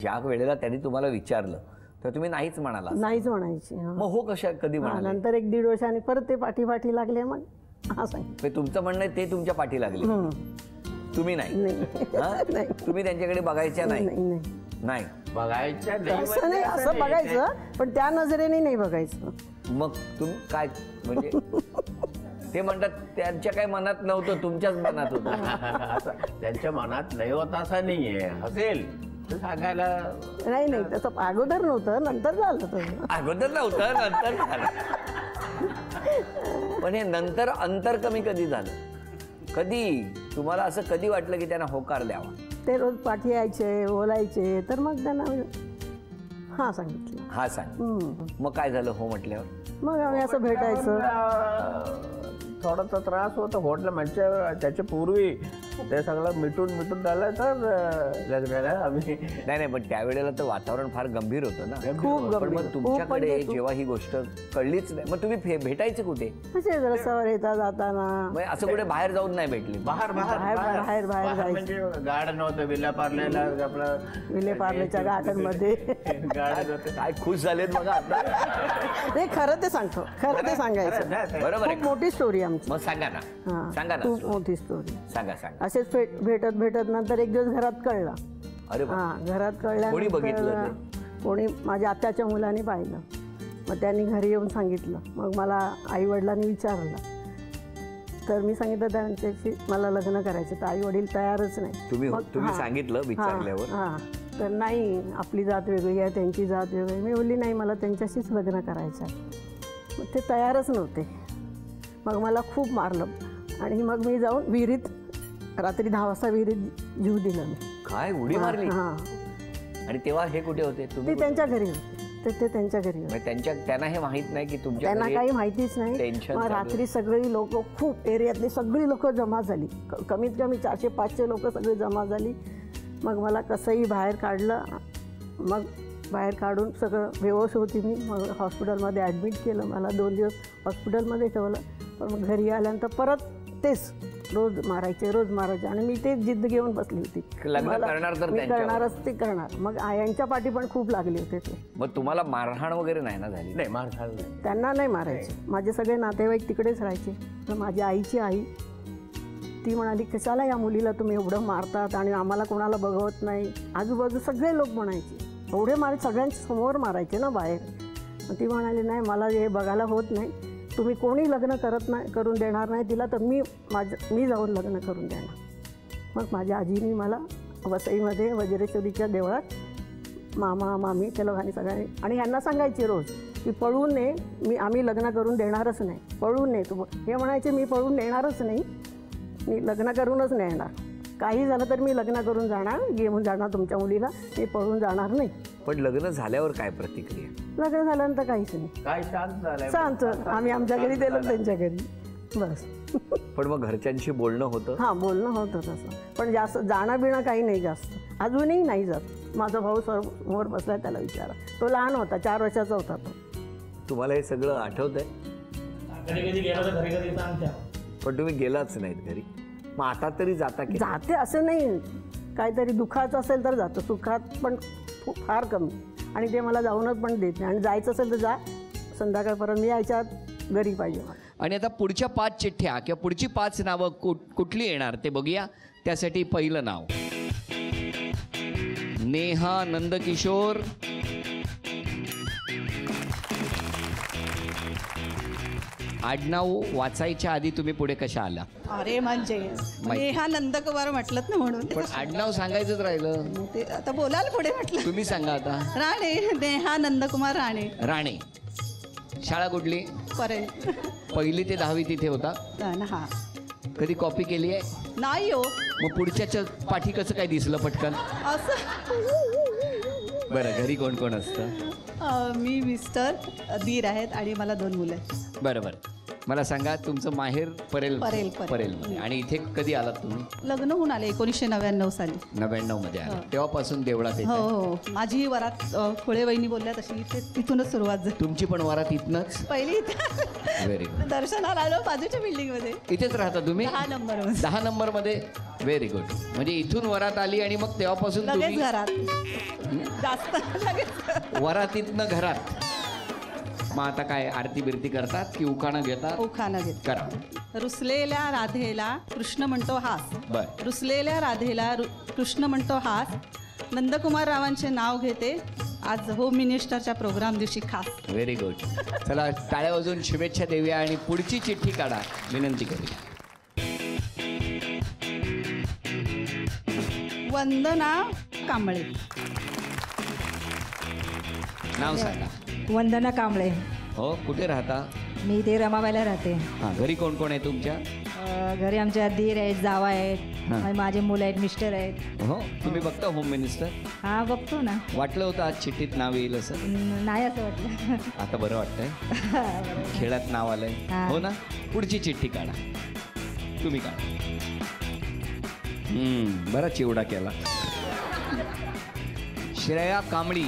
ज्या वेळेला त्यांनी तुम्हाला विचारलं तर तुम्ही नाहीच म्हणाला? नाहीच म्हणायची. मग हो कशा कधी म्हणाले? नंतर 1-1.5 वर्षांनी परत ते पाठी लागले. मग हा सांगितलं. तुमचं म्हणणं आहे ते तुमच्या पाठी लागले, तुम्ही नाही? तुम्ही त्यांच्याकडे बघायच्या नाही? नाही बघायच्या असं नाही, असं बघायचं पण त्या नजरेने नाही बघायचं. मग तुम्ही काय म्हणजे ते म्हणतात त्यांच्या काही मनात नव्हतं, तुमच्याच मनात होतं. त्यांच्या मनात नाही होता असं नाहीये, असेल तर सांगायला. नाही तसं अगोदर नव्हतं, नंतर झालं. अगोदर नव्हतं, नंतर झालं. पण हे नंतर अंतर कमी कधी झालं? कधी तुम्हाला असं कधी वाटलं की त्यांना होकार द्यावा? ते रोज पाठी यायचे, बोलायचे, तर मग त्यांना हा सांगितलं. हा सांग. मग काय झालं हो म्हटल्यावर? मग आम्ही असं भेटायचं. थोडासा त्रास होता होटला म्हणजे त्याच्या पूर्वी ते सगळं मिटून झालं तर लग्नाला आम्ही. नाही पण त्यावेळेला तर वातावरण फार गंभीर होतं ना. खूप पण गंभीर. मग तुमच्याकडे जेव्हा ही गोष्ट कळलीच नाही, मग तुम्ही भेटायचे कुठे? असे रस्त्यावर येता जाताना. असं कुठे बाहेर जाऊन नाही भेटली? बाहेर म्हणजे गार्डन होतं विलेपार्लेला, आपलं विलेपार्लेच्या गार्डन मध्ये गार्डन होतं. काय खुश झालेत बघा आता. नाही खरं ते सांगतो, खरं ते सांगायचं. बरोबर आहे. खूप मोठी स्टोरी आमची. मग सांगा ना, सांगा ना. खूप मोठी स्टोरी. सांगा. असेच भेटत नंतर एक दिवस घरात कळलं. अरे घरात कळलं. कोणी बघितलं? कोणी माझ्या आत्याच्या मुलाने पाहिलं. मग त्यांनी घरी येऊन सांगितलं. मग मला आई वडिलांनी विचारलं, तर मी सांगितलं त्यांच्याशी मला लग्न करायचं. तर आई वडील तयारच नाही. तुम्ही सांगितलं विचारल्यावर? तर नाही, आपली जात वेगळी आहे, त्यांची जात वेगळी. मी बोलली नाही, मला त्यांच्याशीच लग्न करायचं आहे. मग ते तयारच नव्हते. मग मला खूप मारलं आणि मग मी जाऊन विहिरीत रात्री 10 वाजता विहिरीत जीव दिला मी. काय उडी मारली? आणि तेव्हा हे कुठे होते? ते त्यांच्या घरी होते. ते त्यांच्या घरी होते. त्यांना हे माहित नाही की तुमच्या? त्यांना काही माहितीच नाही. मग रात्री सगळी लोक, खूप एरियातली सगळी लोक जमा झाली. कमीत कमी 400-500 लोक सगळी जमा झाली. मग मला कसंही बाहेर काढलं. मग बाहेर काढून सगळं बेहोश होती मी. मग हॉस्पिटलमध्ये ॲडमिट केलं. मला 2 दिवस हॉस्पिटलमध्ये ठेवलं. पण मग घरी आल्यानंतर परत तेच रोज मारायचे आणि मी तेच जिद्द घेऊन बसली होती. करणारच ते करणार. मग आयांच्या पाठी पण खूप लागले होते ते. मग तुम्हाला मारहाण वगैरे नाही ना झाली? नाही, मारहाण नाही. त्यांना नाही मारायचे. माझे सगळे नातेवाईक तिकडेच राहायचे. तर माझ्या आईची आई ती म्हणाली, कशाला या मुलीला तुम्ही एवढं मारतात आणि आम्हाला कोणाला बघवत नाही. आजूबाजू सगळे लोक म्हणायचे, एवढे सगळ्यांच्या समोर मारायचे ना बाहेर. मग ती म्हणाली, नाही मला हे बघायला होत नाही. तुम्ही कोणी लग्न करून देणार नाही तिला, तर मी जाऊन लग्न करून देणार. मग माझ्या आजीने मला वसईमध्ये वज्रेश्वरीच्या देवळात मामा मामी त्या लोकांनी सगळ्यांनी आणि ह्यांना सांगायचे रोज की पळून ने, आम्ही लग्न करून देणारच नाही. पळून ने तू. हे म्हणायचे मी पळून नेणारच नाही, मी लग्न करूनच नाही येणार. काही झालं तर मी लग्न करून जाणार, घेऊन जाणार तुमच्या मुलीला, मी पळून जाणार नाही. पण लग्न झाल्यावर काय प्रतिक्रिया? लग्न झाल्यानंतर काहीच नाही, काय शांत झालं. शांत. आम्ही आमच्या घरी गेलो, त्यांच्या घरी, बस. पण मग घरच्यांशी बोलणं होतं? बोलणं होतं तसं. पण जास्त जाणं बिणं काही नाही जास्त. अजूनही नाही जात. माझा भाऊ समोर बसला, त्याला विचारा. तो लहान होता, 4 वर्षाचा होता तो. तुम्हाला हे सगळं आठवतंय? पण तुम्ही गेलाच नाहीत घरी. मग आता तरी जाता की? जाते असं नाही. काहीतरी दुःखाचं असेल तर जातं, सुखात पण फार कमी. आणि ते मला जाऊनच पण देत नाही. आणि जायचं असेल तर जा, संध्याकाळपर्यंत मी यायच्यात घरी पाहिजे. आणि आता पुढच्या 5 चिठ्ठ्या किंवा पुढची 5 नावं कुठली येणार ते बघूया. त्यासाठी पहिलं नाव नेहा नंदकिशोर. आडनाव वाचायच्या आधी तुम्ही पुढे कशा आला? अरे म्हणजे नेहा नंदकुमार म्हटलं ना म्हणून. पण आडनाव सांगायचंच राहिलं. ते आता बोलाल पुढे म्हटलं. तुम्ही सांगा आता. राणे, नेहा नंदकुमार राणे. राणे. शाळा कुठली? पर्यंत. 1ली ते 10वी तिथे होता? हा. कधी कॉपी केली आहे? नाही हो. मग पुढच्याच्या पाठी कसं काय दिसलं पटकन? असं. बरं, घरी कोण कोण असतं? मी मिस्टर, दीर आहेत आणि मला 2 मुलं आहेत. बरं. मला सांगा तुमचं माहेर परेल परेल. परेलमध्ये. आणि इथे कधी आलात तुम्ही? लग्न होऊन आले 1999 साली. 99 मध्ये आला. तेव्हापासून देवळात हो येताय? हो, माझी वरात खुळे वहिनी बोलल्या तशी तिथूनच सुरुवात झाली. तुमची पण वरात इथनच? पहिली इथे व्हेरी गुड. दर्शनाला आलो बाजूच्या बिल्डिंग मध्ये. इथेच राहता तुम्ही? 10 नंबर मध्ये. 10 नंबर मध्ये. Very good. म्हणजे इथून वरात आली आणि मग तेव्हापासून लगेच तुम्ही घरात जास्त लगेच वरातीतनं घरात. मग आता काय आरती बिरती करतात की उखाणा घेतात? उखाणा घेत. करा. रुसलेल्या राधेला कृष्ण म्हणतो हास. बर. रुसलेल्या राधेला कृष्ण म्हणतो हास. नंदकुमार रावांचे नाव घेते आज होम मिनिस्टरच्या प्रोग्राम दिवशी खास. Very good. चला टाळ्या वाजवून शुभेच्छा देऊया आणि पुढची चिठ्ठी काढा विनंती करूया. वंदना कांबळे. नाव सांगा. वंदना कांबळे. हो, कुठे राहता? मी इथे रमाबाईला राहते. हां, घरी कोण कोण आहे तुमच्या? घरी आमच्या दीर आहेत, जावा आहेत, हां. आणि माझे मुलं आहेत, मिस्टर आहेत. हो, तुम्ही बघता होम मिनिस्टर? हा बघतो ना. वाटलं होतं आज चिठ्ठीत नाव येईल असं? नाही असं वाटलं. आता बरं वाटतंय? खेळात नाव आलंय. हां. हो ना. पुढची चिठ्ठी काढा. तुम्ही काढा. बरा चिवडा केला. श्रेया कांबळी.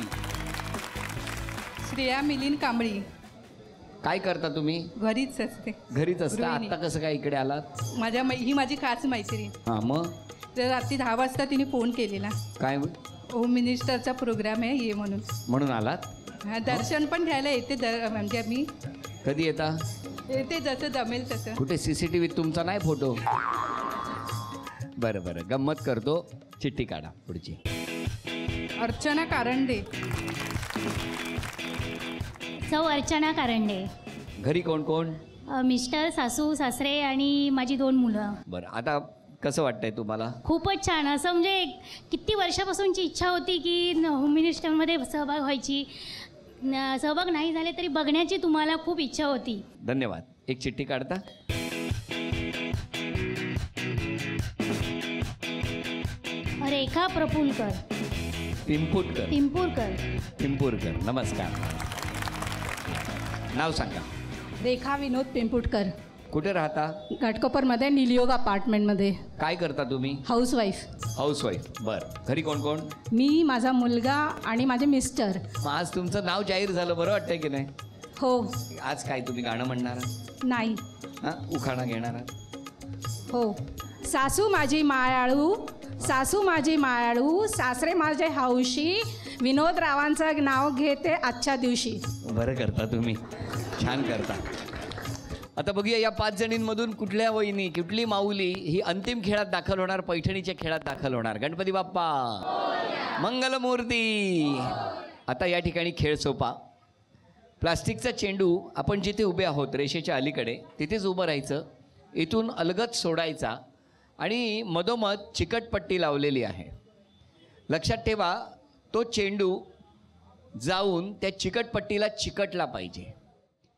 श्रेया मिलिंद कांबळी. काय करता तुम्ही? घरीच असते. घरीच असता. गृहिणी. आता कसं काय इकडे आलात? ही माझी खास मैत्रीण. हां, मग तर रात्री 10 वाजता तिने फोन केलेला, काय होम मिनिस्टरचा प्रोग्राम आहे ये म्हणून. म्हणून आलात? हा, दर्शन पण घ्यायला येते म्हणजे मी कधी येता? येते जसं जमेल तसं. कुठे CCTV तुमचा नाही फोटो? बरं बरं, गंमत करतो. चिठ्ठी काढा पुढची. अर्चना कारंडे. सौ अर्चना कारंडे. घरी कोण कोण? मिस्टर, सासू, सासरे आणि माझी 2 मुलं. बरं, आता कसं वाटतंय तुम्हाला? खूपच छान. असं म्हणजे किती वर्षापासूनची इच्छा होती की होम मिनिस्टरमध्ये सहभाग व्हायची. सहभाग नाही झाले तरी बघण्याची तुम्हाला खूप इच्छा होती. धन्यवाद. एक चिठ्ठी काढता? रेखा प्रफुलकर. पिंपुटकर. पिंपूरकर. नमस्कार. नाव सांगा. रेखा विनोद पिंपुटकर. कुठे राहता? घाटकोपरमध्ये निलियोग अपार्टमेंटमध्ये. काय करता तुम्ही? हाऊसवाईफ. हाऊसवाईफ. बरं. घरी कोण कोण? मी, माझा मुलगा आणि माझे मिस्टर. मग आज तुमचं नाव जाहीर झालं, बरं वाटतंय की नाही? हो. आज काय तुम्ही गाणं म्हणणार? नाही. हां, उखाणा घेणार? हो. सासू माझी मायाळू, सासू माझी मायाळू, सासरे माझे हौशी, विनोद रावांचं नाव घेते आजच्या दिवशी. बरं करता तुम्ही, छान करता. आता बघूया या 5 जणींमधून कुठल्या वहिनी, कुठली माऊली ही अंतिम खेळात दाखल होणार, पैठणीच्या खेळात दाखल होणार. गणपती बाप्पा मंगलमूर्ती. आता या ठिकाणी खेळ सोपा. प्लास्टिकचा चेंडू आपण जिथे उभे आहोत रेषेच्या अलीकडे तिथेच उभं राहायचं. इथून अलगद सोडायचा आणि मधोमध चिकटपट्टी लावलेली आहे. लक्षात ठेवा, तो चेंडू जाऊन त्या चिकटपट्टीला चिकटला पाहिजे.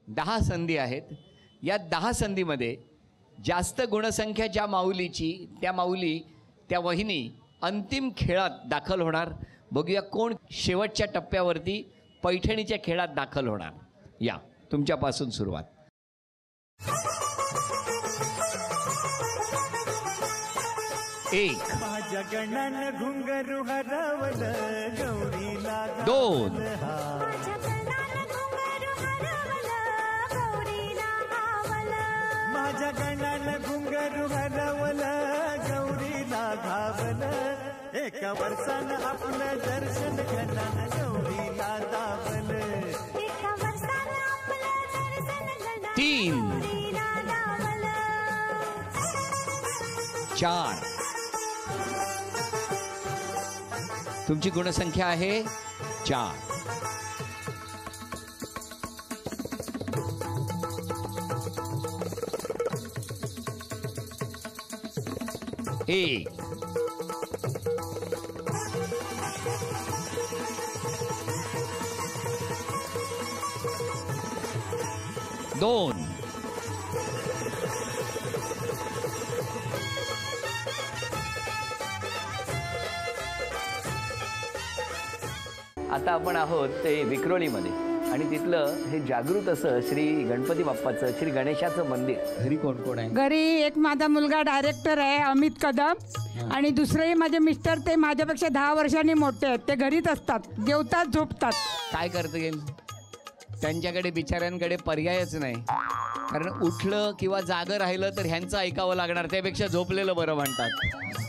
10 संधी आहेत. या 10 संधीमध्ये जास्त गुणसंख्या ज्या माऊलीची, त्या माऊली, त्या वहिनी अंतिम खेळात दाखल होणार. बघूया कोण शेवटच्या टप्प्यावरती पैठणीच्या खेळात दाखल होणार. या तुमच्यापासून सुरुवात. एक, 2, 3, 4. तुमची गुणसंख्या आहे 4. 1, 2, आता आपण आहोत ते विक्रोळीमध्ये आणि तिथलं हे जागृत असं श्री गणपती बाप्पाचं, श्री गणेशाचं मंदिर. घरी कोण कोण आहे? घरी एक माझा मुलगा डायरेक्टर आहे अमित कदम, आणि दुसरेही माझे मिस्टर, ते माझ्यापेक्षा 10 वर्षांनी मोठे आहेत. ते घरीच असतात, जेवतात झोपतात. काय करता येईल त्यांच्याकडे, बिचाऱ्यांकडे पर्यायच नाही. कारण उठलं किंवा जागं राहिलं तर ह्यांचं ऐकावं लागणार, त्यापेक्षा झोपलेलं बरं म्हणतात.